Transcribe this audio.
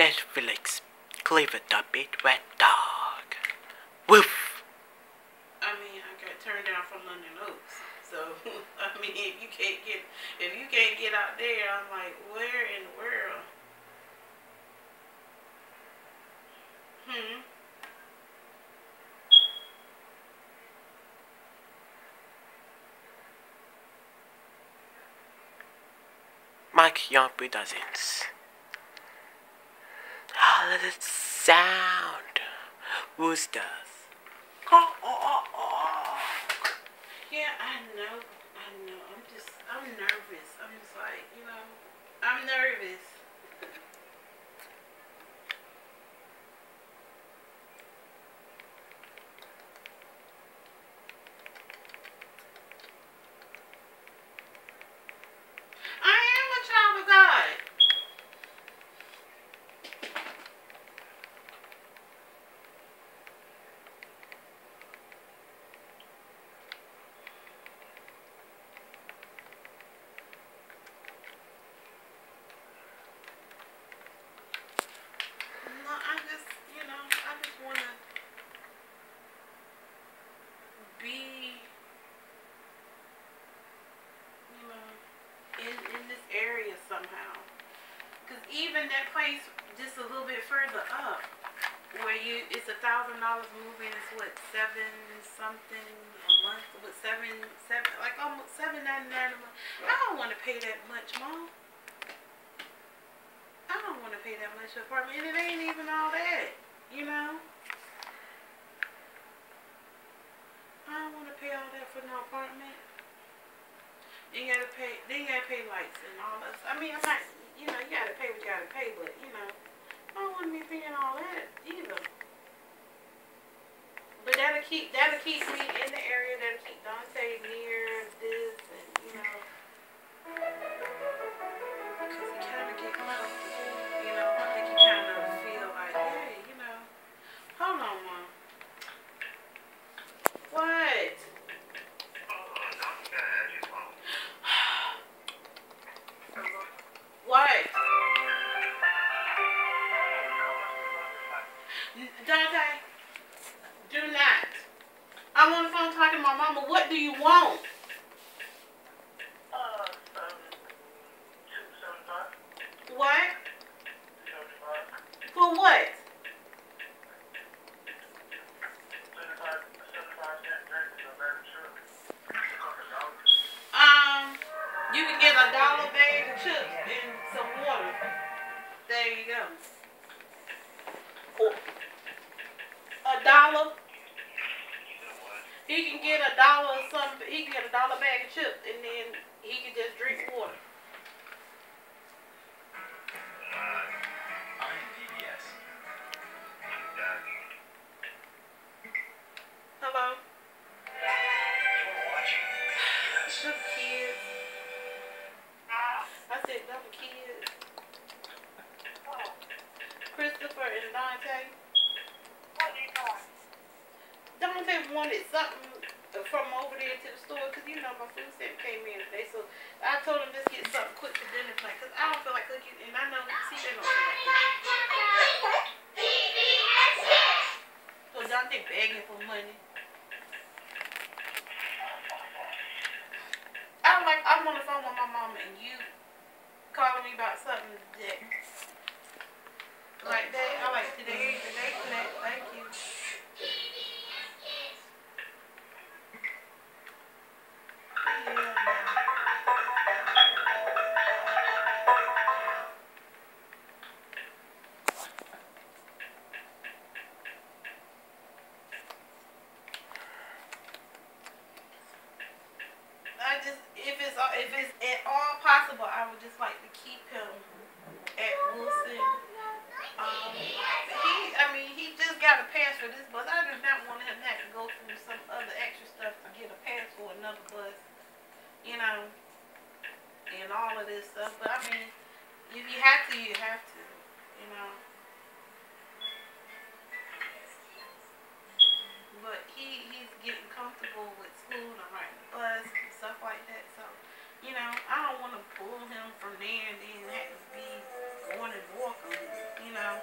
Netflix, Clifford the Big Red Dog. Woof! I mean, I got turned down from London Oaks. So, I mean, if you can't get out there, I'm like, where in the world? Mike Young Dozens. Ah, let it sound. Roosters. Yeah, I know. I'm nervous. I'm just like, I'm nervous. I am a child of God. I just want to be, in this area somehow. Because even that place just a little bit further up, where it's $1,000 moving, it's what, $7 something a month, with like almost $7.99 a month. I don't want to pay that much, Mom. I don't want to pay that much for an apartment, and it ain't even all that, I don't want to pay all that for no apartment. Then you gotta pay lights and all that. I mean, I'm not, you gotta pay what you gotta pay, but I don't want to be paying all that either. But that'll keep me in the area. That'll keep Dante near this, and because he kind of get comfortable. I think he kind of feel like, hey, hold on, Mom. What? What? Dante, do not. I'm on the phone talking to my mama. What do you want? What? For what? You can get $1 bag of chips and some water. There you go. $1. He can get $1 or something. He can get $1 bag of chips, and then he can just drink water. Hello? Them kids. I said them kids. Christopher and Dante. Dante wanted something from over there to the store because my food stamp came in today, so I told him just get something quick for dinner tonight because I don't feel like cooking, and I know CJ don't feel like cooking. So Dante begging for money. I'm on the phone with my mama and you calling me about something that like that. I like today, thank you. If it's at all possible, I would just like to keep him at Wilson. He just got a pass for this bus. I do not want him to have to go through some other extra stuff to get a pass for another bus, and all of this stuff. But I mean, if you have to, you have to, But he's getting comfortable with school and riding the bus and stuff like that. So, I don't want to pull him from there and then have to be going and walking. You know,